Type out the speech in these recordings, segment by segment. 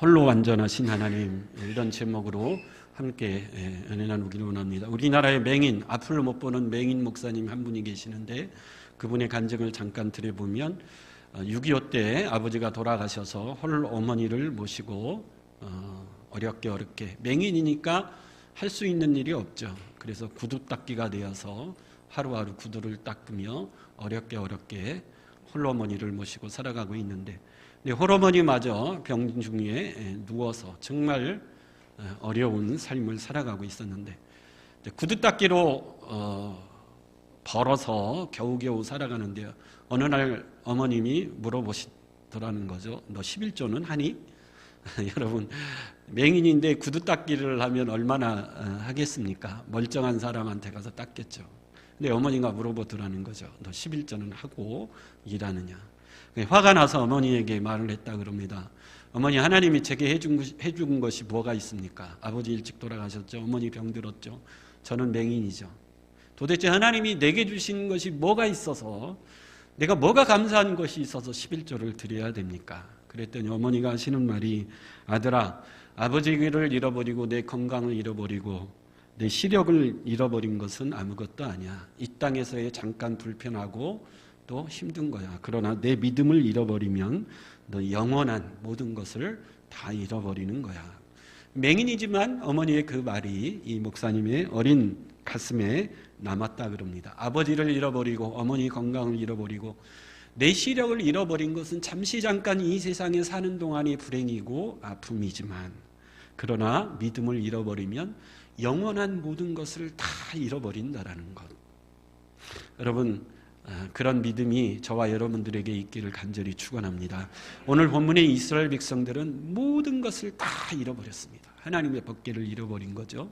홀로 완전하신 하나님, 이런 제목으로 함께 은혜 나누기를 원합니다. 우리나라의 맹인, 앞을 못 보는 맹인 목사님 한 분이 계시는데 그분의 간증을 잠깐 들어보면 6.25 때 아버지가 돌아가셔서 홀 어머니를 모시고 어렵게 맹인이니까 할 수 있는 일이 없죠. 그래서 구두 닦기가 되어서 하루하루 구두를 닦으며 어렵게 홀어머니를 모시고 살아가고 있는데, 홀어머니마저 병 중에 누워서 정말 어려운 삶을 살아가고 있었는데, 구두 닦기로 벌어서 겨우겨우 살아가는데요. 어느 날 어머님이 물어보시더라는 거죠. 너 11조는 하니? 여러분, 맹인인데 구두 닦기를 하면 얼마나 하겠습니까? 멀쩡한 사람한테 가서 닦겠죠. 근데 어머니가 물어보더라는 거죠. 너 11조는 하고 일하느냐? 화가 나서 어머니에게 말을 했다 그럽니다. 어머니, 하나님이 제게 해준 것이 뭐가 있습니까? 아버지 일찍 돌아가셨죠. 어머니 병들었죠. 저는 맹인이죠. 도대체 하나님이 내게 주신 것이 뭐가 있어서, 내가 뭐가 감사한 것이 있어서 11조를 드려야 됩니까? 그랬더니 어머니가 하시는 말이, 아들아, 아버지를 잃어버리고 내 건강을 잃어버리고 내 시력을 잃어버린 것은 아무것도 아니야. 이 땅에서의 잠깐 불편하고 또 힘든 거야. 그러나 내 믿음을 잃어버리면 너 영원한 모든 것을 다 잃어버리는 거야. 맹인이지만 어머니의 그 말이 이 목사님의 어린 가슴에 남았다 그럽니다. 아버지를 잃어버리고 어머니 건강을 잃어버리고 내 시력을 잃어버린 것은 잠시 잠깐 이 세상에 사는 동안의 불행이고 아픔이지만, 그러나 믿음을 잃어버리면 영원한 모든 것을 다 잃어버린다라는 것. 여러분, 그런 믿음이 저와 여러분들에게 있기를 간절히 축원합니다. 오늘 본문의 이스라엘 백성들은 모든 것을 다 잃어버렸습니다. 하나님의 법궤를 잃어버린 거죠.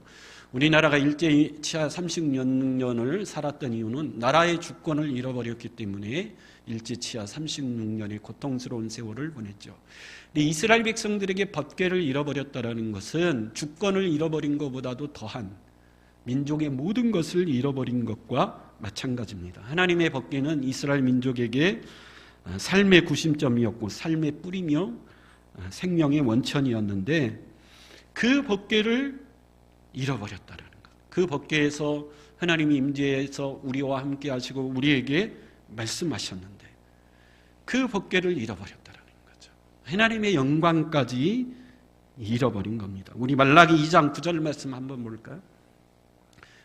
우리나라가 일제치하 36년을 살았던 이유는 나라의 주권을 잃어버렸기 때문에 일제치하 36년의 고통스러운 세월을 보냈죠. 근데 이스라엘 백성들에게 법궤를 잃어버렸다는 것은 주권을 잃어버린 것보다도 더한 민족의 모든 것을 잃어버린 것과 마찬가지입니다. 하나님의 법궤는 이스라엘 민족에게 삶의 구심점이었고 삶의 뿌리며 생명의 원천이었는데, 그 법궤를 잃어버렸다는 것. 그 법궤에서 하나님이 임재해서 우리와 함께 하시고 우리에게 말씀하셨는데 그 법궤를 잃어버렸다는 거죠. 하나님의 영광까지 잃어버린 겁니다. 우리 말라기 2장 9절 말씀 한번 볼까요?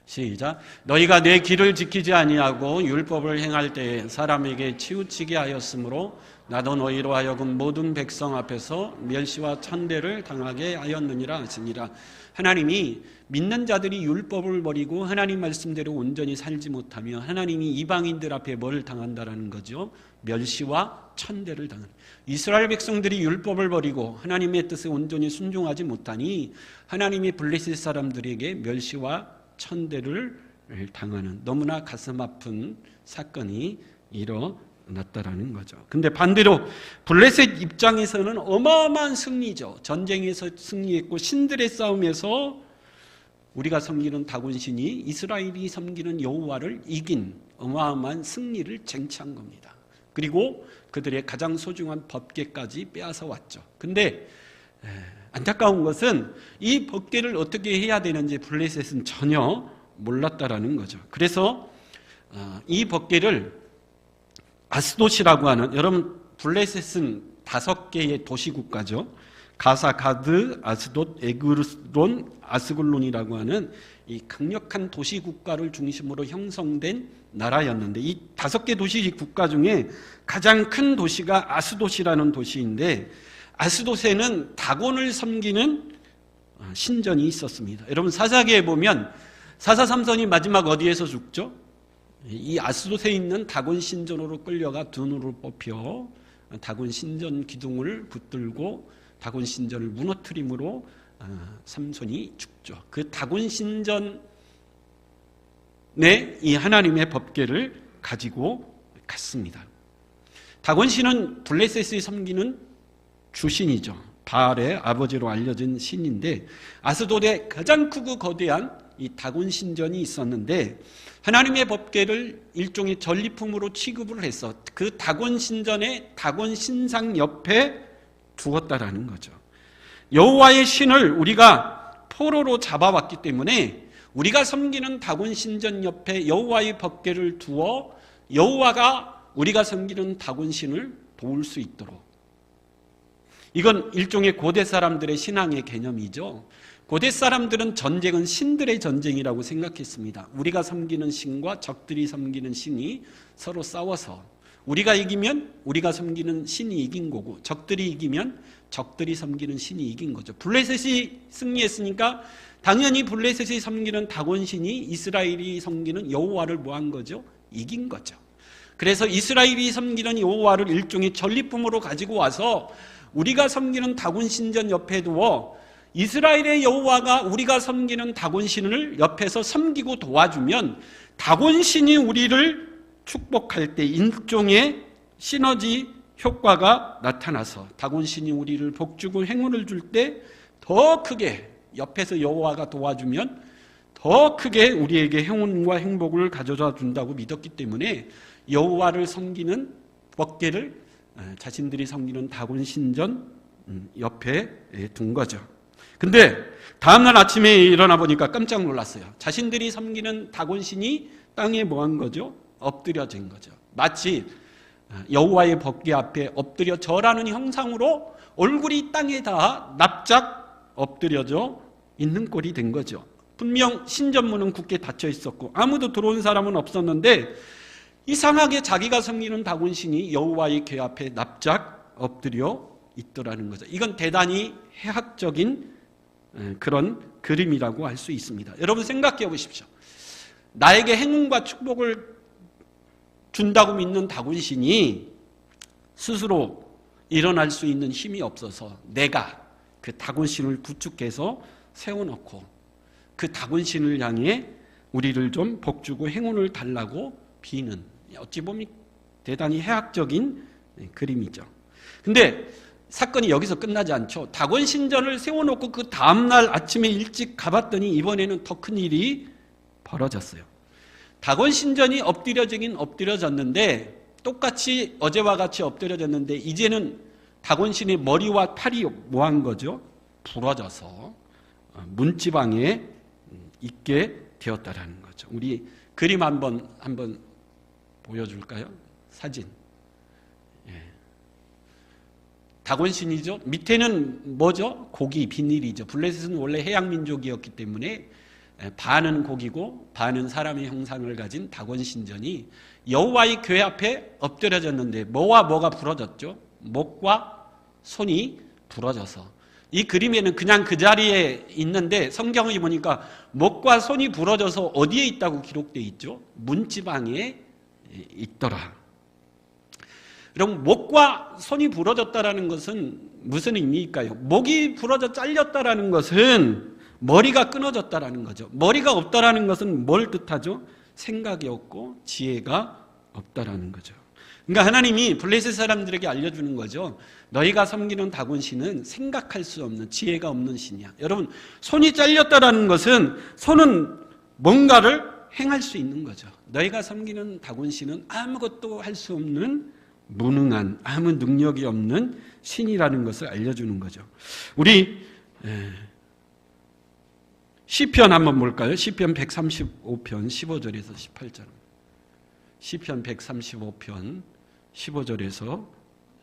시작. 너희가 내 길을 지키지 아니하고 율법을 행할 때에 사람에게 치우치게 하였으므로 나도 너희로 하여금 모든 백성 앞에서 멸시와 천대를 당하게 하였느니라 하시니라. 하나님이 믿는 자들이 율법을 버리고 하나님 말씀대로 온전히 살지 못하며 하나님이 이방인들 앞에 뭘 당한다라는 거죠? 멸시와 천대를 당하는. 이스라엘 백성들이 율법을 버리고 하나님의 뜻에 온전히 순종하지 못하니 하나님이 블레셋 사람들에게 멸시와 천대를 당하는 너무나 가슴 아픈 사건이 일어났다라는 거죠. 근데 반대로 블레셋 입장에서는 어마어마한 승리죠. 전쟁에서 승리했고 신들의 싸움에서 우리가 섬기는 다곤신이 이스라엘이 섬기는 여호와를 이긴 어마어마한 승리를 쟁취한 겁니다. 그리고 그들의 가장 소중한 법궤까지 빼앗아 왔죠. 근데 안타까운 것은 이 법궤를 어떻게 해야 되는지 블레셋은 전혀 몰랐다라는 거죠. 그래서 이 법궤를 아스돗이라고 하는, 여러분 블레셋은 5개의 도시국가죠. 가사, 가드, 아스돗, 에그론, 아스글론이라고 하는 이 강력한 도시국가를 중심으로 형성된 나라였는데, 이 5개 도시국가 중에 가장 큰 도시가 아스돗이라는 도시인데, 아스돗에는 다곤을 섬기는 신전이 있었습니다. 여러분 사사기에 보면 사사삼손이 마지막 어디에서 죽죠? 이 아스돗에 있는 다곤 신전으로 끌려가 둔으로 뽑혀 다곤 신전 기둥을 붙들고 다곤 신전을 무너뜨림으로 삼손이 죽죠. 그 다곤 신전에 이 하나님의 법궤를 가지고 갔습니다. 다곤 신은 블레셋이 섬기는 주신이죠. 바알의 아버지로 알려진 신인데, 아스돗에 가장 크고 거대한 이 다곤 신전이 있었는데 하나님의 법궤를 일종의 전리품으로 취급을 해서 그 다곤 신전의 다곤 신상 옆에 두었다라는 거죠. 여호와의 신을 우리가 포로로 잡아왔기 때문에 우리가 섬기는 다곤 신전 옆에 여호와의 법궤를 두어 여호와가 우리가 섬기는 다곤 신을 도울 수 있도록, 이건 일종의 고대 사람들의 신앙의 개념이죠. 고대 사람들은 전쟁은 신들의 전쟁이라고 생각했습니다. 우리가 섬기는 신과 적들이 섬기는 신이 서로 싸워서 우리가 이기면 우리가 섬기는 신이 이긴 거고, 적들이 이기면 적들이 섬기는 신이 이긴 거죠. 블레셋이 승리했으니까 당연히 블레셋이 섬기는 다곤 신이 이스라엘이 섬기는 여호와를 뭐한 거죠? 이긴 거죠. 그래서 이스라엘이 섬기는 여호와를 일종의 전리품으로 가지고 와서 우리가 섬기는 다곤 신전 옆에 두어 이스라엘의 여호와가 우리가 섬기는 다곤 신을 옆에서 섬기고 도와주면 다곤 신이 우리를 축복할 때 일종의 시너지 효과가 나타나서 다곤 신이 우리를 복주고 행운을 줄 때 더 크게, 옆에서 여호와가 도와주면 더 크게 우리에게 행운과 행복을 가져다 준다고 믿었기 때문에 여호와를 섬기는 법궤를 자신들이 섬기는 다곤 신전 옆에 둔 거죠. 근데 다음날 아침에 일어나 보니까 깜짝 놀랐어요. 자신들이 섬기는 다곤 신이 땅에 뭐한 거죠? 엎드려진 거죠. 마치 여호와의 법궤 앞에 엎드려 절하는 형상으로 얼굴이 땅에다 납작 엎드려져 있는 꼴이 된 거죠. 분명 신전문은 굳게 닫혀 있었고 아무도 들어온 사람은 없었는데 이상하게 자기가 섬기는 다곤 신이 여호와의 궤 앞에 납작 엎드려 있더라는 거죠. 이건 대단히 해학적인 그런 그림이라고 할 수 있습니다. 여러분 생각해 보십시오. 나에게 행운과 축복을 준다고 믿는 다곤 신이 스스로 일어날 수 있는 힘이 없어서 내가 그 다곤 신을 구축해서 세워놓고 그 다곤 신을 향해 우리를 좀 복주고 행운을 달라고 비는, 어찌 보면 대단히 해학적인 그림이죠. 근데 사건이 여기서 끝나지 않죠. 다곤 신전을 세워놓고 그 다음날 아침에 일찍 가봤더니 이번에는 더 큰 일이 벌어졌어요. 다곤 신전이 엎드려지긴 엎드려졌는데, 똑같이 어제와 같이 엎드려졌는데 이제는 다곤 신의 머리와 팔이 뭐한 거죠? 부러져서 문지방에 있게 되었다라는 거죠. 우리 그림 한번 보여줄까요? 사진. 다곤 신이죠. 밑에는 뭐죠? 고기, 비닐이죠. 블레셋은 원래 해양 민족이었기 때문에 반은 고기고 반은 사람의 형상을 가진 다곤 신전이 여호와의 궤 앞에 엎드려졌는데 뭐와 뭐가 부러졌죠? 목과 손이 부러져서, 이 그림에는 그냥 그 자리에 있는데 성경을 보니까 목과 손이 부러져서 어디에 있다고 기록되어 있죠? 문지방에 있더라. 그럼 목과 손이 부러졌다라는 것은 무슨 의미일까요? 목이 부러져 잘렸다라는 것은 머리가 끊어졌다라는 거죠. 머리가 없다라는 것은 뭘 뜻하죠? 생각이 없고 지혜가 없다라는 거죠. 그러니까 하나님이 블레셋 사람들에게 알려주는 거죠. 너희가 섬기는 다곤 신은 생각할 수 없는, 지혜가 없는 신이야. 여러분, 손이 잘렸다라는 것은 손은 뭔가를 행할 수 있는 거죠. 너희가 섬기는 다곤 신은 아무것도 할 수 없는 무능한, 아무 능력이 없는 신이라는 것을 알려주는 거죠. 우리 시편 한번 볼까요? 시편 135편 15절에서 18절. 시편 135편 15절에서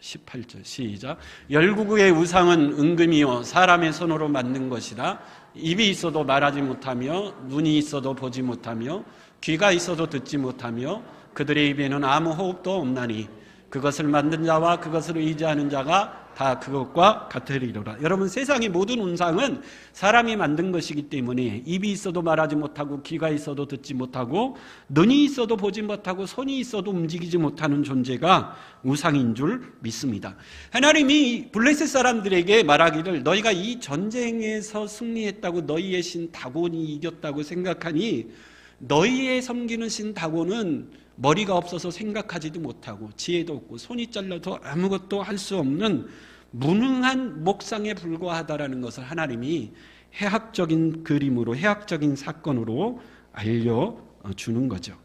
18절 시작. 열국의 우상은 은금이요 사람의 손으로 만든 것이라. 입이 있어도 말하지 못하며 눈이 있어도 보지 못하며 귀가 있어도 듣지 못하며 그들의 입에는 아무 호흡도 없나니 그것을 만든 자와 그것을 의지하는 자가 다 그것과 같으리로라. 여러분, 세상의 모든 우상은 사람이 만든 것이기 때문에 입이 있어도 말하지 못하고 귀가 있어도 듣지 못하고 눈이 있어도 보지 못하고 손이 있어도 움직이지 못하는 존재가 우상인 줄 믿습니다. 하나님이 블레셋 사람들에게 말하기를 너희가 이 전쟁에서 승리했다고 너희의 신 다곤이 이겼다고 생각하니 너희의 섬기는 신 다곤은 머리가 없어서 생각하지도 못하고 지혜도 없고 손이 잘려도 아무것도 할 수 없는 무능한 목상에 불과하다라는 것을 하나님이 해학적인 그림으로, 해학적인 사건으로 알려주는 거죠.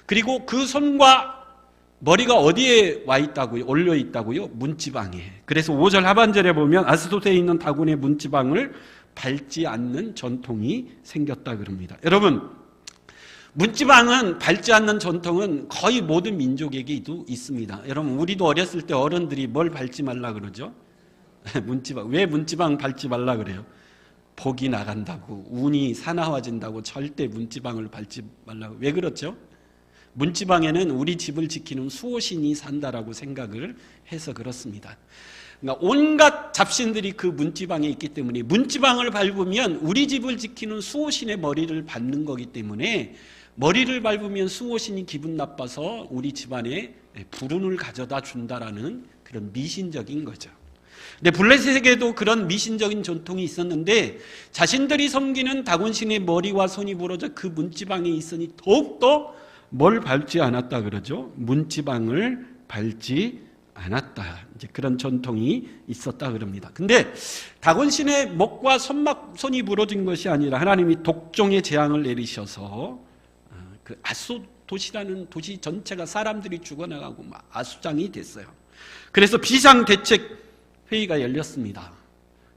그리고 그 손과 머리가 어디에 와 있다고요? 올려 있다고요? 문지방에. 그래서 5절 하반절에 보면 아스돗에 있는 다곤의 문지방을 밟지 않는 전통이 생겼다 그럽니다. 여러분, 문지방은 밟지 않는 전통은 거의 모든 민족에게도 있습니다. 여러분, 우리도 어렸을 때 어른들이 뭘 밟지 말라 그러죠? 문지방. 왜 문지방 밟지 말라 그래요? 복이 나간다고, 운이 사나워진다고 절대 문지방을 밟지 말라고. 왜 그렇죠? 문지방에는 우리 집을 지키는 수호신이 산다라고 생각을 해서 그렇습니다. 그러니까 온갖 잡신들이 그 문지방에 있기 때문에 문지방을 밟으면 우리 집을 지키는 수호신의 머리를 밟는 거기 때문에 머리를 밟으면 수호신이 기분 나빠서 우리 집안에 불운을 가져다 준다라는 그런 미신적인 거죠. 근데 블레셋에게도 그런 미신적인 전통이 있었는데 자신들이 섬기는 다곤신의 머리와 손이 부러져 그 문지방에 있으니 더욱더 뭘 밟지 않았다 그러죠? 문지방을 밟지 않았다. 이제 그런 전통이 있었다 그럽니다. 근데 다곤신의 목과 손이 부러진 것이 아니라 하나님이 독종의 재앙을 내리셔서 그 아수도시라는 도시 전체가 사람들이 죽어나가고 아수장이 됐어요. 그래서 비상대책 회의가 열렸습니다.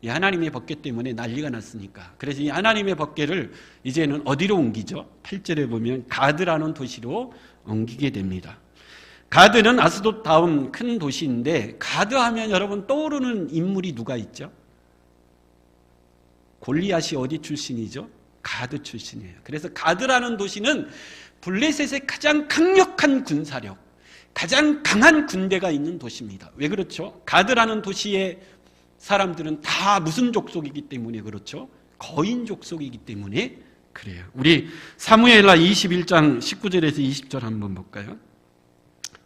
이 하나님의 법궤 때문에 난리가 났으니까. 그래서 이 하나님의 법궤를 이제는 어디로 옮기죠? 8절에 보면 가드라는 도시로 옮기게 됩니다. 가드는 아스돗 다음 큰 도시인데 가드 하면 여러분 떠오르는 인물이 누가 있죠? 골리앗이 어디 출신이죠? 가드 출신이에요. 그래서 가드라는 도시는 블레셋의 가장 강력한 군사력, 가장 강한 군대가 있는 도시입니다. 왜 그렇죠? 가드라는 도시의 사람들은 다 무슨 족속이기 때문에 그렇죠? 거인 족속이기 때문에 그래요. 우리 사무엘하 21장 19절에서 20절 한번 볼까요?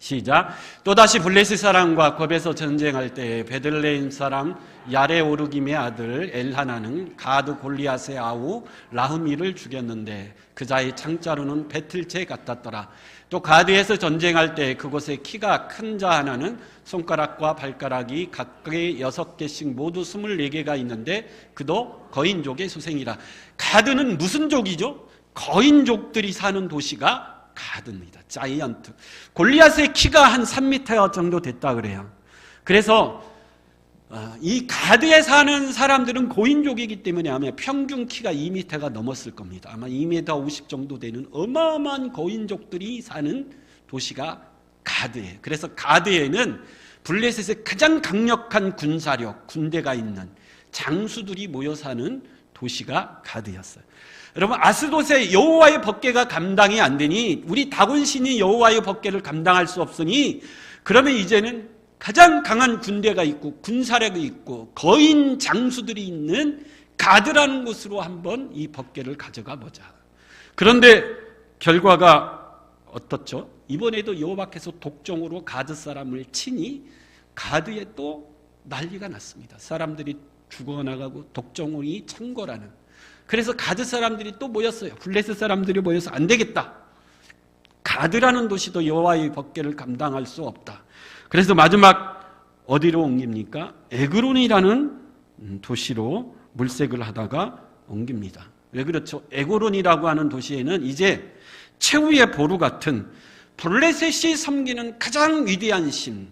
시작. 또다시 블레셋 사람과 곱에서 전쟁할 때 베들레헴 사람 야레오르김의 아들 엘하나는 가드 골리앗의 아우 라흐미를 죽였는데 그 자의 창자루는 배틀채 같았더라. 또 가드에서 전쟁할 때 그곳에 키가 큰 자 하나는 손가락과 발가락이 각각의 6개씩 모두 24개가 있는데 그도 거인족의 수생이라. 가드는 무슨 족이죠? 거인족들이 사는 도시가 가드입니다. 자이언트. 골리앗의 키가 한 3m 정도 됐다 그래요. 그래서 이 가드에 사는 사람들은 고인족이기 때문에 아마 평균 키가 2m가 넘었을 겁니다. 아마 2m 50 정도 되는 어마어마한 고인족들이 사는 도시가 가드예요. 그래서 가드에는 블레셋의 가장 강력한 군사력, 군대가 있는 장수들이 모여 사는 도시가 가드였어요. 여러분, 아스돗의 여호와의 법궤가 감당이 안 되니 우리 다곤신이 여호와의 법궤를 감당할 수 없으니 그러면 이제는 가장 강한 군대가 있고 군사력이 있고 거인 장수들이 있는 가드라는 곳으로 한번 이 법궤를 가져가 보자. 그런데 결과가 어떻죠? 이번에도 여호와께서 독종으로 가드 사람을 치니 가드에 또 난리가 났습니다. 사람들이 죽어나가고 독종이 창궐하는. 그래서 가드 사람들이 또 모였어요. 블레셋 사람들이 모여서 안 되겠다. 가드라는 도시도 여호와의 법궤를 감당할 수 없다. 그래서 마지막 어디로 옮깁니까? 에그론이라는 도시로 물색을 하다가 옮깁니다. 왜 그렇죠? 에그론이라고 하는 도시에는 이제 최후의 보루 같은 블레셋이 섬기는 가장 위대한 신,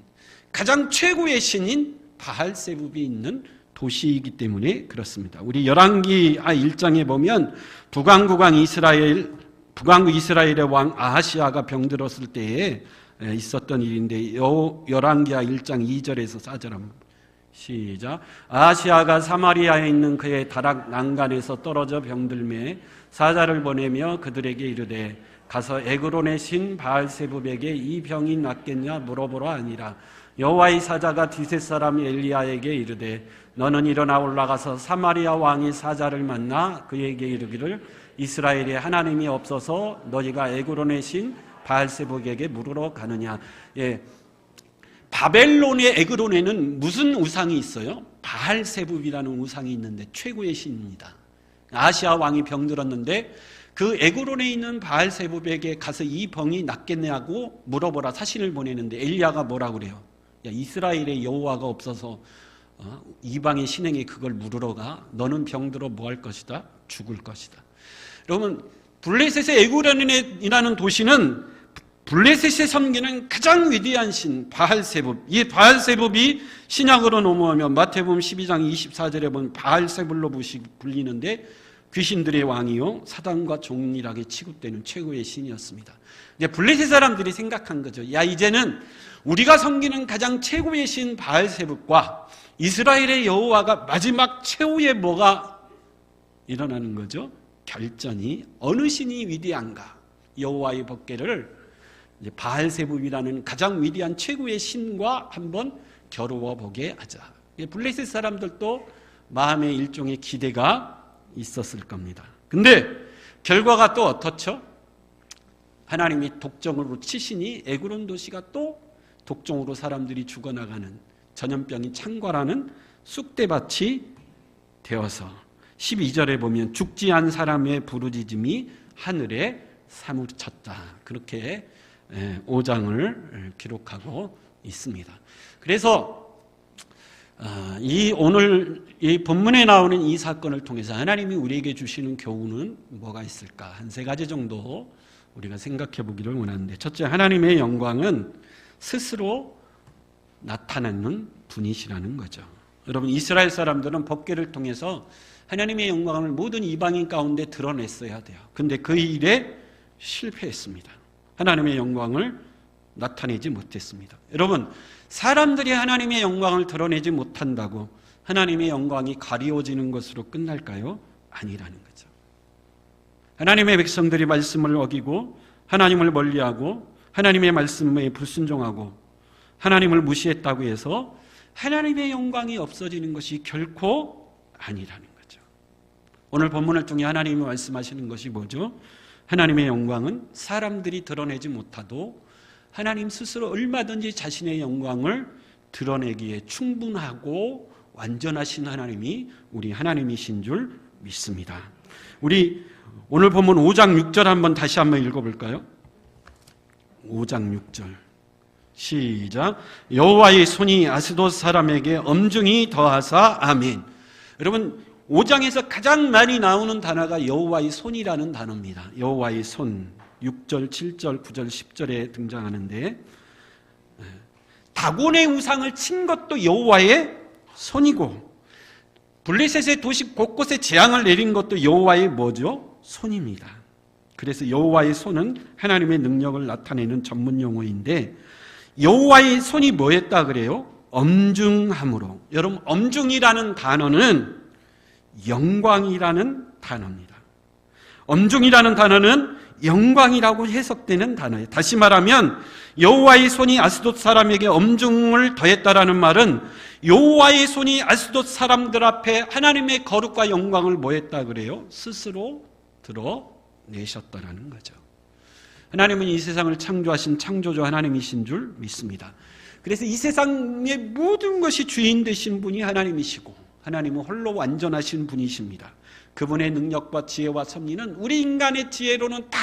가장 최고의 신인 바알세붑이 있는 도시이기 때문에 그렇습니다. 우리 열왕기 1장에 보면 북왕국 이스라엘의 왕 아하시아가 병들었을 때에 있었던 일인데 열왕기 1장 2절에서 4절 한번 시작. 아하시아가 사마리아에 있는 그의 다락 난간에서 떨어져 병들매 사자를 보내며 그들에게 이르되 가서 에그론의 신 바알세붑에게 이 병이 낫겠냐 물어보라 하니라. 여호와의 사자가 디셋 사람 엘리야에게 이르되 너는 일어나 올라가서 사마리아 왕이 사자를 만나 그에게 이르기를 이스라엘에 하나님이 없어서 너희가 에그론의 신 바알세붑에게 물으러 가느냐. 예, 바벨론의 에그론에는 무슨 우상이 있어요? 바알세붑이라는 우상이 있는데 최고의 신입니다. 아시아 왕이 병들었는데 그 에그론에 있는 바알세붑에게 가서 이 병이 낫겠냐고 물어보라 사신을 보내는데 엘리야가 뭐라고 그래요? 야, 이스라엘의 여호와가 없어서 이방의 신에게 그걸 물으러 가. 너는 병들어 뭐 할 것이다? 죽을 것이다. 여러분, 블레셋의 에그론이라는 도시는 블레셋에 섬기는 가장 위대한 신 바알세불. 이 바알세불이 신약으로 넘어오면 마태복음 12장 24절에 보면 바알세불로 불리는데 귀신들의 왕이요 사단과 종일하게 취급되는 최고의 신이었습니다. 이제 블레셋 사람들이 생각한 거죠. 야, 이제는 우리가 섬기는 가장 최고의 신 바알세불과 이스라엘의 여호와가 마지막 최후의 뭐가 일어나는 거죠? 결전이. 어느 신이 위대한가? 여호와의 법궤를 이제 바알세불이라는 가장 위대한 최고의 신과 한번 겨루어 보게 하자. 블레셋 사람들도 마음의 일종의 기대가 있었을 겁니다. 근데 결과가 또 어떻죠? 하나님이 독종으로 치시니 에그론 도시가 또 독종으로 사람들이 죽어나가는 전염병이 창궐하는 쑥대밭이 되어서 12절에 보면 죽지 않은 사람의 부르짖음이 하늘에 사무쳤다. 그렇게 5장을 기록하고 있습니다. 그래서 오늘 이 본문에 나오는 이 사건을 통해서 하나님이 우리에게 주시는 교훈은 뭐가 있을까? 한 3가지 정도 우리가 생각해 보기를 원하는데, 첫째, 하나님의 영광은 스스로 나타나는 분이시라는 거죠. 여러분, 이스라엘 사람들은 법궤를 통해서 하나님의 영광을 모든 이방인 가운데 드러냈어야 돼요. 근데 그 일에 실패했습니다. 하나님의 영광을 나타내지 못했습니다. 여러분, 사람들이 하나님의 영광을 드러내지 못한다고 하나님의 영광이 가리워지는 것으로 끝날까요? 아니라는 거죠. 하나님의 백성들이 말씀을 어기고 하나님을 멀리하고 하나님의 말씀에 불순종하고 하나님을 무시했다고 해서 하나님의 영광이 없어지는 것이 결코 아니라는 거죠. 오늘 본문을 통해 하나님이 말씀하시는 것이 뭐죠? 하나님의 영광은 사람들이 드러내지 못하도 하나님 스스로 얼마든지 자신의 영광을 드러내기에 충분하고 완전하신 하나님이 우리 하나님이신 줄 믿습니다. 우리 오늘 본문 5장 6절 한번 다시 한번 읽어볼까요? 5장 6절 시작. 여호와의 손이 아스돗 사람에게 엄중히 더하사 아멘. 여러분, 5장에서 가장 많이 나오는 단어가 여호와의 손이라는 단어입니다. 여호와의 손 6절, 7절, 9절, 10절에 등장하는데, 다곤의 우상을 친 것도 여호와의 손이고 블레셋의 도시 곳곳에 재앙을 내린 것도 여호와의 뭐죠? 손입니다. 그래서 여호와의 손은 하나님의 능력을 나타내는 전문 용어인데, 여호와의 손이 뭐였다 그래요? 엄중함으로. 여러분, 엄중이라는 단어는 영광이라는 단어입니다. 엄중이라는 단어는 영광이라고 해석되는 단어예요. 다시 말하면 여호와의 손이 아스돗 사람에게 엄중을 더했다라는 말은 여호와의 손이 아스돗 사람들 앞에 하나님의 거룩과 영광을 뭐했다 그래요? 스스로 드러내셨다라는 거죠. 하나님은 이 세상을 창조하신 창조주 하나님이신 줄 믿습니다. 그래서 이 세상의 모든 것이 주인 되신 분이 하나님이시고 하나님은 홀로 완전하신 분이십니다. 그분의 능력과 지혜와 섭리는 우리 인간의 지혜로는 다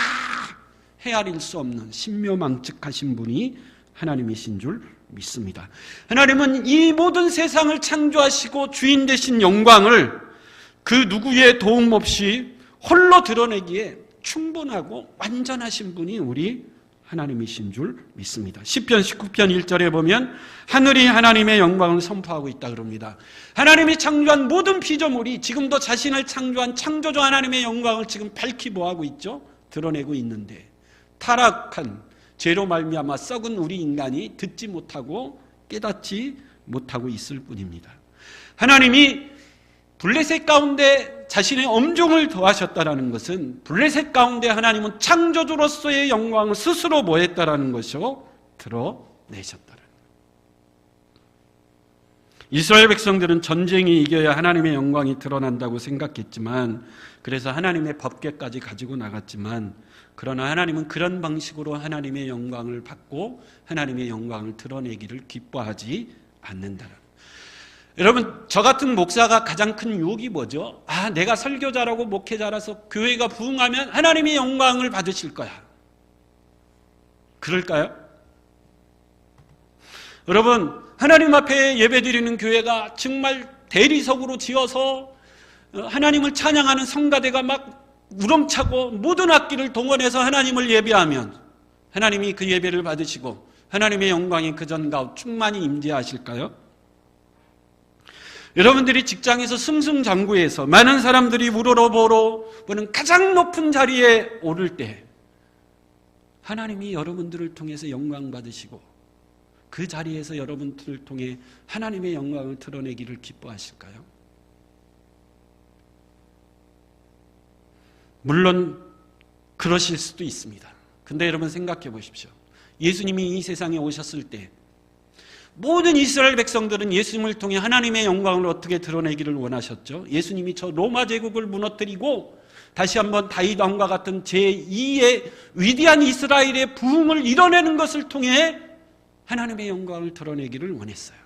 헤아릴 수 없는 신묘망측하신 분이 하나님이신 줄 믿습니다. 하나님은 이 모든 세상을 창조하시고 주인 되신 영광을 그 누구의 도움 없이 홀로 드러내기에 충분하고 완전하신 분이 우리 하나님이신 줄 믿습니다. 시편 19편 1절에 보면 하늘이 하나님의 영광을 선포하고 있다 그럽니다. 하나님이 창조한 모든 피조물이 지금도 자신을 창조한 창조주 하나님의 영광을 지금 밝히 보하고 있죠. 드러내고 있는데, 타락한 죄로 말미암아 썩은 우리 인간이 듣지 못하고 깨닫지 못하고 있을 뿐입니다. 하나님이 블레셋 가운데 자신의 엄중을 더하셨다라는 것은 블레셋 가운데 하나님은 창조주로서의 영광을 스스로 뭐했다라는 것이요? 드러내셨다라는 거예요. 이스라엘 백성들은 전쟁이 이겨야 하나님의 영광이 드러난다고 생각했지만, 그래서 하나님의 법궤까지 가지고 나갔지만, 그러나 하나님은 그런 방식으로 하나님의 영광을 받고 하나님의 영광을 드러내기를 기뻐하지 않는다라는 거예요. 여러분, 저 같은 목사가 가장 큰 유혹이 뭐죠? 내가 설교자라고 목회자라서 교회가 부흥하면 하나님의 영광을 받으실 거야. 그럴까요? 여러분, 하나님 앞에 예배드리는 교회가 정말 대리석으로 지어서 하나님을 찬양하는 성가대가 막 우렁차고 모든 악기를 동원해서 하나님을 예배하면 하나님이 그 예배를 받으시고 하나님의 영광이 그 전과 충만히 임재하실까요? 여러분들이 직장에서 승승장구해서 많은 사람들이 우러러보러 보는 가장 높은 자리에 오를 때 하나님이 여러분들을 통해서 영광 받으시고 그 자리에서 여러분들을 통해 하나님의 영광을 드러내기를 기뻐하실까요? 물론 그러실 수도 있습니다. 근데 여러분 생각해 보십시오. 예수님이 이 세상에 오셨을 때 모든 이스라엘 백성들은 예수님을 통해 하나님의 영광을 어떻게 드러내기를 원하셨죠? 예수님이 저 로마 제국을 무너뜨리고 다시 한번 다윗 왕과 같은 제2의 위대한 이스라엘의 부흥을 이뤄내는 것을 통해 하나님의 영광을 드러내기를 원했어요.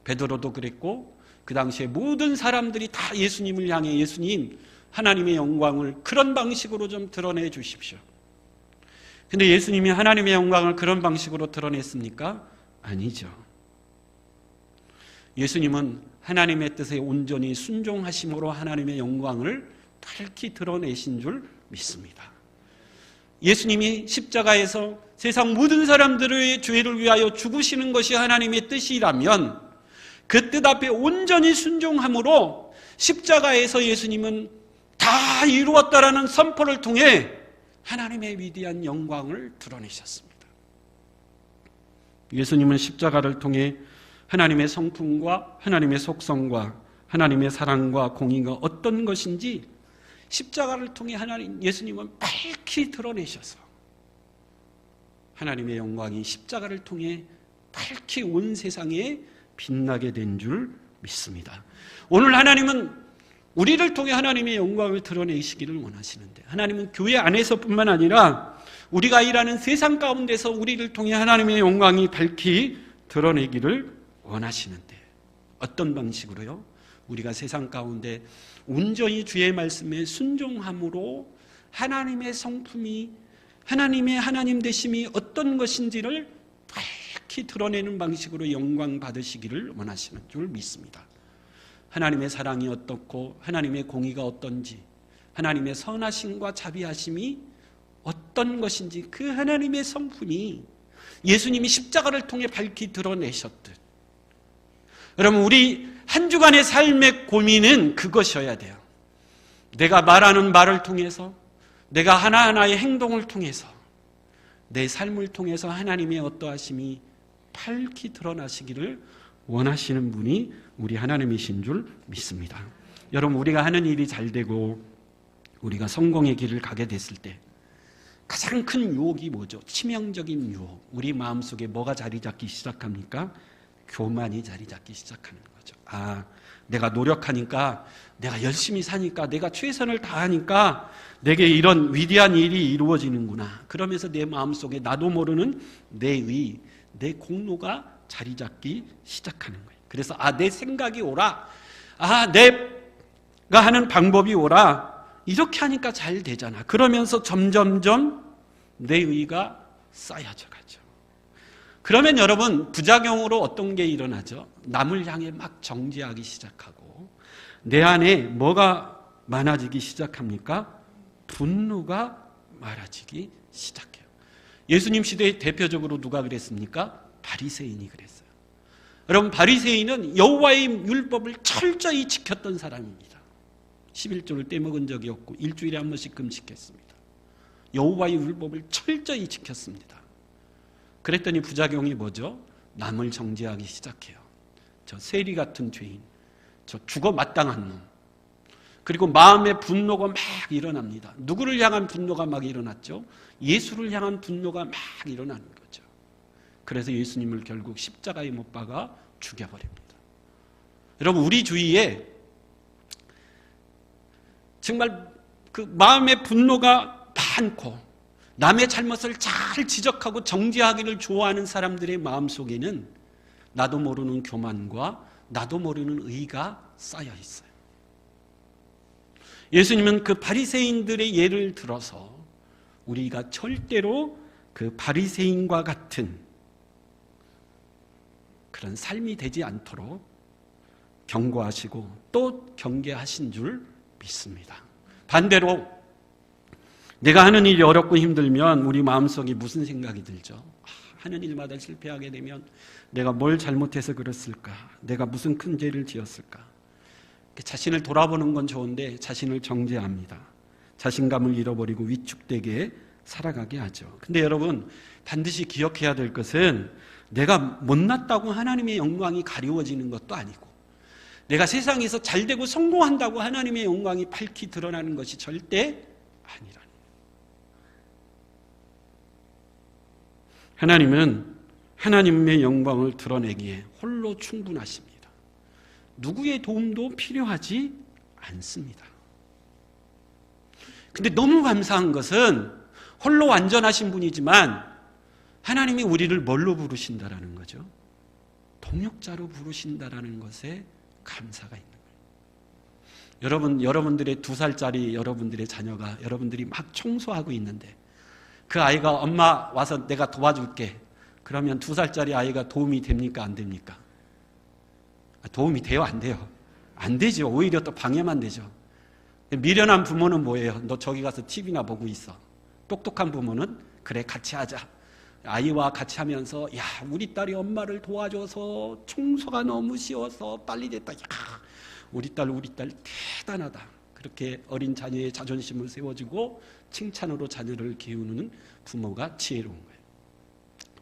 베드로도 그랬고 그 당시에 모든 사람들이 다 예수님을 향해 예수님 하나님의 영광을 그런 방식으로 좀 드러내 주십시오. 근데 예수님이 하나님의 영광을 그런 방식으로 드러냈습니까? 아니죠. 예수님은 하나님의 뜻에 온전히 순종하심으로 하나님의 영광을 밝히 드러내신 줄 믿습니다. 예수님이 십자가에서 세상 모든 사람들의 죄를 위하여 죽으시는 것이 하나님의 뜻이라면 그 뜻 앞에 온전히 순종함으로 십자가에서 예수님은 다 이루었다라는 선포를 통해 하나님의 위대한 영광을 드러내셨습니다. 예수님은 십자가를 통해 하나님의 성품과 하나님의 속성과 하나님의 사랑과 공의가 어떤 것인지 십자가를 통해 예수님은 밝히 드러내셔서 하나님의 영광이 십자가를 통해 밝히 온 세상에 빛나게 된 줄 믿습니다. 오늘 하나님은 우리를 통해 하나님의 영광을 드러내시기를 원하시는데 하나님은 교회 안에서뿐만 아니라 우리가 일하는 세상 가운데서 우리를 통해 하나님의 영광이 밝히 드러내기를 원하시는데 어떤 방식으로요? 우리가 세상 가운데 온전히 주의 말씀에 순종함으로 하나님의 성품이 하나님의 하나님 되심이 어떤 것인지를 밝히 드러내는 방식으로 영광 받으시기를 원하시는 줄 믿습니다. 하나님의 사랑이 어떻고 하나님의 공의가 어떤지 하나님의 선하심과 자비하심이 어떤 것인지 그 하나님의 성품이 예수님이 십자가를 통해 밝히 드러내셨듯 여러분 우리 한 주간의 삶의 고민은 그것이어야 돼요. 내가 말하는 말을 통해서 내가 하나하나의 행동을 통해서 내 삶을 통해서 하나님의 어떠하심이 밝히 드러나시기를 원하시는 분이 우리 하나님이신 줄 믿습니다. 여러분 우리가 하는 일이 잘 되고 우리가 성공의 길을 가게 됐을 때 가장 큰 유혹이 뭐죠? 치명적인 유혹. 우리 마음속에 뭐가 자리 잡기 시작합니까? 교만이 자리 잡기 시작하는 거죠. 내가 노력하니까 내가 열심히 사니까 내가 최선을 다하니까 내게 이런 위대한 일이 이루어지는구나. 그러면서 내 마음속에 나도 모르는 내 공로가 자리 잡기 시작하는 거예요. 그래서 내 생각이 오라. 내가 하는 방법이 오라. 이렇게 하니까 잘 되잖아. 그러면서 점점점 내 의가 쌓여져 가죠. 그러면 여러분 부작용으로 어떤 게 일어나죠? 남을 향해 막 정죄하기 시작하고 내 안에 뭐가 많아지기 시작합니까? 분노가 많아지기 시작해요. 예수님 시대에 대표적으로 누가 그랬습니까? 바리새인이 그랬어요. 여러분 바리새인은 여호와의 율법을 철저히 지켰던 사람입니다. 11조를 떼먹은 적이 없고 일주일에 한 번씩 금식했습니다. 여호와의 율법을 철저히 지켰습니다. 그랬더니 부작용이 뭐죠? 남을 정죄하기 시작해요. 저 세리 같은 죄인, 저 죽어 마땅한 놈. 그리고 마음의 분노가 막 일어납니다. 누구를 향한 분노가 막 일어났죠? 예수를 향한 분노가 막 일어나는 거죠. 그래서 예수님을 결국 십자가에 못 박아 죽여버립니다. 여러분 우리 주위에 정말 그 마음의 분노가 많고 남의 잘못을 잘 지적하고 정죄하기를 좋아하는 사람들의 마음속에는 나도 모르는 교만과 나도 모르는 의가 쌓여 있어요. 예수님은 그 바리새인들의 예를 들어서 우리가 절대로 그 바리새인과 같은 그런 삶이 되지 않도록 경고하시고 또 경계하신 줄 믿습니다. 반대로 내가 하는 일이 어렵고 힘들면 우리 마음속에 무슨 생각이 들죠? 하는 일마다 실패하게 되면 내가 뭘 잘못해서 그랬을까? 내가 무슨 큰 죄를 지었을까? 자신을 돌아보는 건 좋은데 자신을 정죄합니다. 자신감을 잃어버리고 위축되게 살아가게 하죠. 근데 여러분, 반드시 기억해야 될 것은 내가 못났다고 하나님의 영광이 가리워지는 것도 아니고, 내가 세상에서 잘되고 성공한다고 하나님의 영광이 밝히 드러나는 것이 절대 아니라는 거예요. 하나님은 하나님의 영광을 드러내기에 홀로 충분하십니다. 누구의 도움도 필요하지 않습니다. 근데 너무 감사한 것은 홀로 완전하신 분이지만 하나님이 우리를 뭘로 부르신다라는 거죠? 동역자로 부르신다라는 것에 감사가 있는 거예요. 여러분들의 2살짜리 여러분들의 자녀가 여러분들이 막 청소하고 있는데 그 아이가 엄마 와서 내가 도와줄게. 그러면 2살짜리 아이가 도움이 됩니까? 안 됩니까? 도움이 돼요? 안 돼요? 안 되죠. 오히려 또 방해만 되죠. 미련한 부모는 뭐예요? 너 저기 가서 TV나 보고 있어. 똑똑한 부모는 그래 같이 하자. 아이와 같이 하면서 야 우리 딸이 엄마를 도와줘서 청소가 너무 쉬워서 빨리 됐다. 야 우리 딸 대단하다. 그렇게 어린 자녀의 자존심을 세워주고 칭찬으로 자녀를 기우는 부모가 지혜로운 거예요.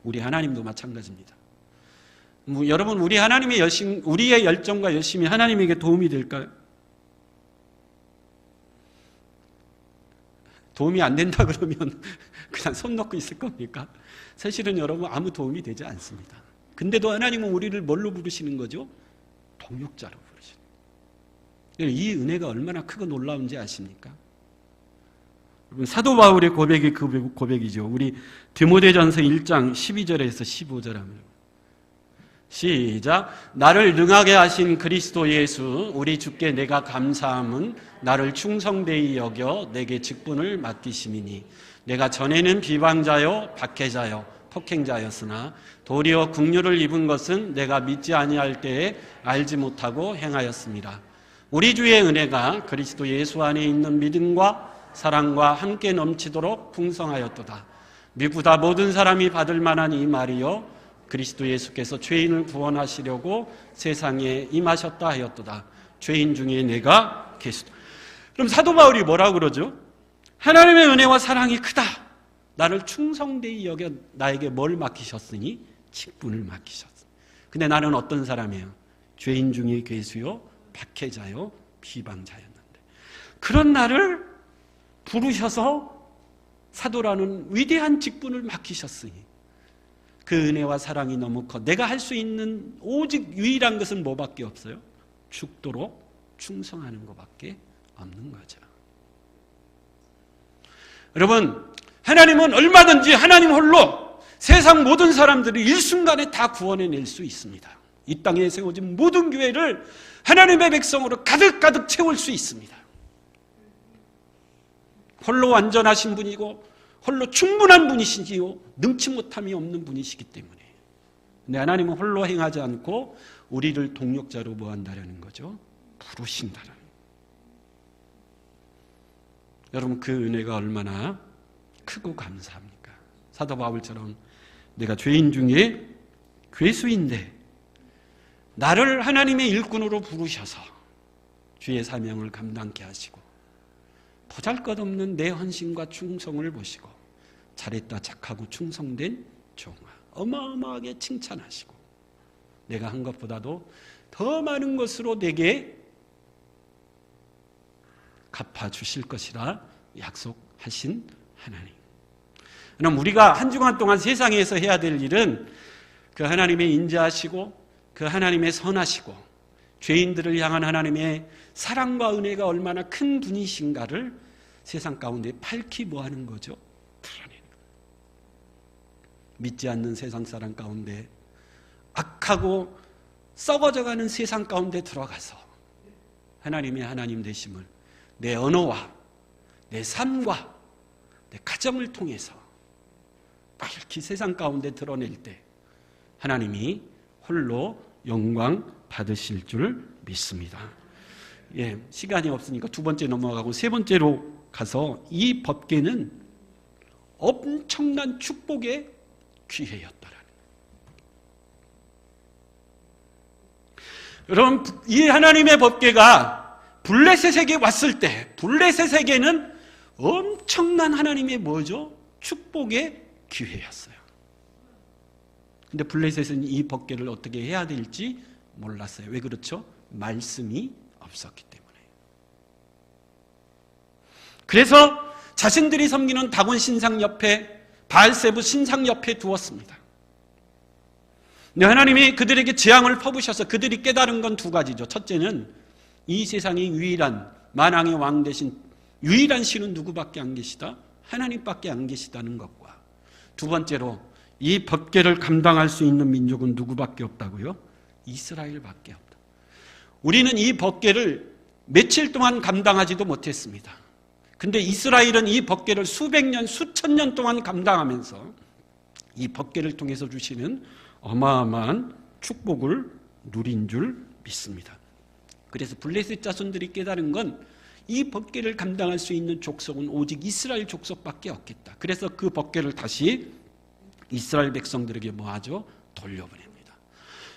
우리 하나님도 마찬가지입니다. 여러분, 우리 하나님의 우리의 열정과 열심이 하나님에게 도움이 될까요? 도움이 안 된다 그러면 그냥 손 놓고 있을 겁니까? 사실은 여러분 아무 도움이 되지 않습니다. 근데도 하나님은 우리를 뭘로 부르시는 거죠? 동역자로 부르시는 거예요. 이 은혜가 얼마나 크고 놀라운지 아십니까? 여러분, 사도 바울의 고백이 그 고백이죠. 우리 디모데전서 1장 12절에서 15절 하면 시작. 나를 능하게 하신 그리스도 예수 우리 주께 내가 감사함은 나를 충성되이 여겨 내게 직분을 맡기심이니 내가 전에는 비방자요 박해자요 폭행자였으나 도리어 긍휼을 입은 것은 내가 믿지 아니할 때에 알지 못하고 행하였습니다. 우리 주의 은혜가 그리스도 예수 안에 있는 믿음과 사랑과 함께 넘치도록 풍성하였도다. 미보다 모든 사람이 받을 만한 이 말이요 그리스도 예수께서 죄인을 구원하시려고 세상에 임하셨다 하였도다. 죄인 중에 내가 계수다. 그럼 사도 바울이 뭐라고 그러죠? 하나님의 은혜와 사랑이 크다. 나를 충성되이 여겨 나에게 뭘 맡기셨으니? 직분을 맡기셨어. 근데 나는 어떤 사람이에요? 죄인 중에 괴수요 박해자요 비방자였는데 그런 나를 부르셔서 사도라는 위대한 직분을 맡기셨으니 그 은혜와 사랑이 너무 커. 내가 할 수 있는 오직 유일한 것은 뭐밖에 없어요? 죽도록 충성하는 것밖에 없는 거죠. 여러분, 하나님은 얼마든지 하나님 홀로 세상 모든 사람들을 일순간에 다 구원해낼 수 있습니다. 이 땅에 세워진 모든 교회를 하나님의 백성으로 가득가득 채울 수 있습니다. 홀로 완전하신 분이고 홀로 충분한 분이시지요 능치 못함이 없는 분이시기 때문에. 근데 하나님은 홀로 행하지 않고 우리를 동역자로 뭐 한다라는 거죠? 부르신다라는 거예요. 여러분, 그 은혜가 얼마나 크고 감사합니까? 사도 바울처럼 내가 죄인 중에 괴수인데 나를 하나님의 일꾼으로 부르셔서 주의 사명을 감당케 하시고 보잘것없는 내 헌신과 충성을 보시고 잘했다 착하고 충성된 종아 어마어마하게 칭찬하시고 내가 한 것보다도 더 많은 것으로 내게 갚아주실 것이라 약속하신 하나님. 그럼 우리가 한 주간 동안 세상에서 해야 될 일은 그 하나님의 인자하시고 그 하나님의 선하시고 죄인들을 향한 하나님의 사랑과 은혜가 얼마나 큰 분이신가를 세상 가운데 밝히 뭐하는 거죠? 드러내는 거예요. 믿지 않는 세상 사람 가운데 악하고 썩어져가는 세상 가운데 들어가서 하나님의 하나님 되심을 내 언어와 내 삶과 내 가정을 통해서 밝히 세상 가운데 드러낼 때 하나님이 홀로 영광 받으실 줄 믿습니다. 예, 시간이 없으니까 두 번째 넘어가고 세 번째로 가서 이 법궤는 엄청난 축복의 기회였더라는 거예요. 여러분, 이 하나님의 법궤가 블레셋에게 왔을 때 블레셋에게는 엄청난 하나님의 뭐죠? 축복의 기회였어요. 근데 블레셋은 이 법궤를 어떻게 해야 될지 몰랐어요. 왜 그렇죠? 말씀이 없었기 때문에. 그래서 자신들이 섬기는 다곤 신상 옆에, 바알세부 신상 옆에 두었습니다. 근데 하나님이 그들에게 재앙을 퍼부셔서 그들이 깨달은 건 두 가지죠. 첫째는 이 세상의 유일한 만왕의 왕 대신 유일한 신은 누구밖에 안 계시다? 하나님밖에 안 계시다는 것과, 두 번째로 이 법궤를 감당할 수 있는 민족은 누구밖에 없다고요? 이스라엘밖에 없다. 우리는 이 법궤를 며칠 동안 감당하지도 못했습니다. 근데 이스라엘은 이 법궤를 수백 년, 수천 년 동안 감당하면서 이 법궤를 통해서 주시는 어마어마한 축복을 누린 줄 믿습니다. 그래서 블레셋 자손들이 깨달은 건 이 법궤를 감당할 수 있는 족속은 오직 이스라엘 족속밖에 없겠다. 그래서 그 법궤를 다시 이스라엘 백성들에게 뭐하죠? 돌려보냅니다.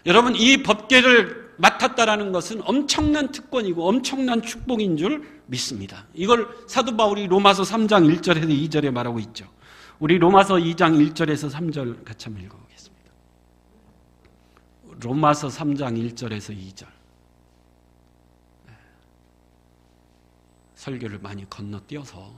여러분, 이 법궤를 맡았다라는 것은 엄청난 특권이고 엄청난 축복인 줄 믿습니다. 이걸 사도 바울이 로마서 3장 1절에서 2절에 말하고 있죠. 우리 로마서 2장 1절에서 3절 같이 한번 읽어보겠습니다. 로마서 3장 1절에서 2절. 설교를 많이 건너뛰어서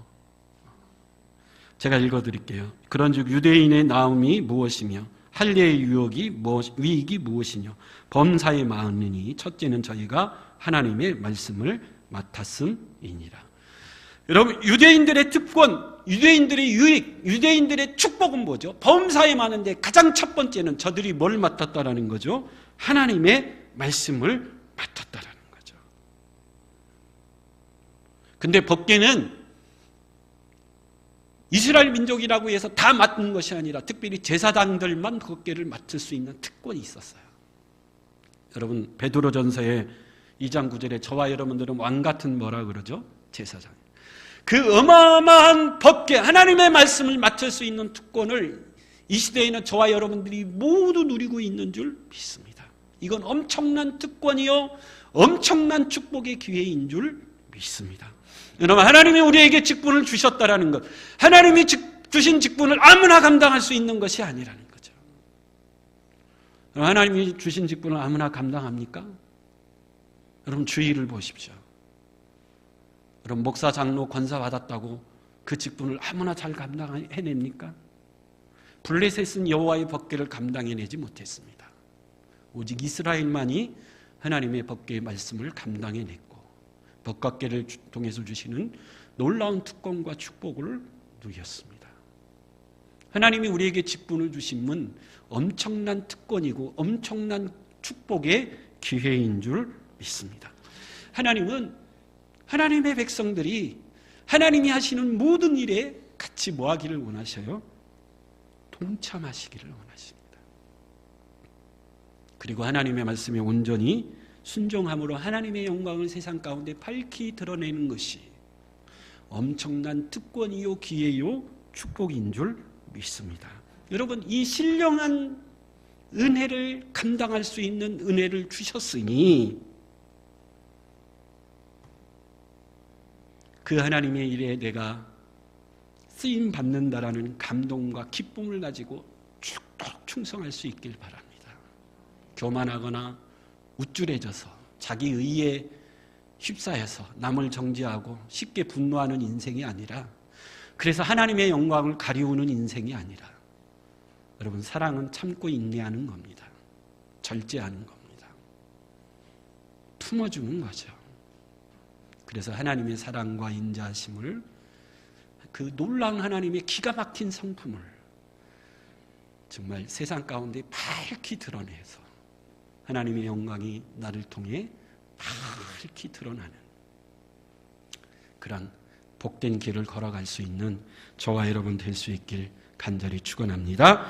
제가 읽어드릴게요. 그런즉 유대인의 나음이 무엇이며 할례의 유익이 무엇이뇨? 범사의 마음이니 첫째는 저희가 하나님의 말씀을 맡았음이니라. 여러분, 유대인들의 특권, 유대인들의 유익, 유대인들의 축복은 뭐죠? 범사에 많은데 가장 첫 번째는 저들이 뭘 맡았다라는 거죠? 하나님의 말씀을 맡았다라는 거죠. 근데 법궤는 이스라엘 민족이라고 해서 다 맡는 것이 아니라 특별히 제사장들만 법궤를 맡을 수 있는 특권이 있었어요. 여러분, 베드로전서의 2장 9절에 저와 여러분들은 왕 같은 뭐라 그러죠? 제사장. 그 어마어마한 법궤, 하나님의 말씀을 맡을 수 있는 특권을 이 시대에는 저와 여러분들이 모두 누리고 있는 줄 믿습니다. 이건 엄청난 특권이요, 엄청난 축복의 기회인 줄 믿습니다. 여러분, 하나님이 우리에게 직분을 주셨다라는 것, 하나님이 주신 직분을 아무나 감당할 수 있는 것이 아니라는 거죠. 하나님이 주신 직분을 아무나 감당합니까? 여러분, 주의를 보십시오. 여러분, 목사, 장로, 권사 받았다고 그 직분을 아무나 잘 감당해냅니까? 블레셋은 여호와의 법궤를 감당해내지 못했습니다. 오직 이스라엘만이 하나님의 법궤의 말씀을 감당해냈고 법궤를 통해서 주시는 놀라운 특권과 축복을 누렸습니다. 하나님이 우리에게 직분을 주심은 엄청난 특권이고 엄청난 축복의 기회인 줄 믿습니다. 하나님은 하나님의 백성들이 하나님이 하시는 모든 일에 같이 뭐하기를 원하셔요? 동참하시기를 원하십니다. 그리고 하나님의 말씀에 온전히 순종함으로 하나님의 영광을 세상 가운데 밝히 드러내는 것이 엄청난 특권이요, 기회요, 축복인 줄 믿습니다. 여러분, 이 신령한 은혜를 감당할 수 있는 은혜를 주셨으니 그 하나님의 일에 내가 쓰임 받는다라는 감동과 기쁨을 가지고 죽도록 충성할 수 있길 바랍니다. 교만하거나 우쭐해져서 자기 의에 휩싸여서 남을 정죄하고 쉽게 분노하는 인생이 아니라, 그래서 하나님의 영광을 가리우는 인생이 아니라, 여러분, 사랑은 참고 인내하는 겁니다. 절제하는 겁니다. 품어주는 거죠. 그래서 하나님의 사랑과 인자하심을, 그 놀라운 하나님의 기가 막힌 성품을 정말 세상 가운데 밝히 드러내서 하나님의 영광이 나를 통해 밝히 드러나는 그런 복된 길을 걸어갈 수 있는 저와 여러분 될 수 있길 간절히 축원합니다.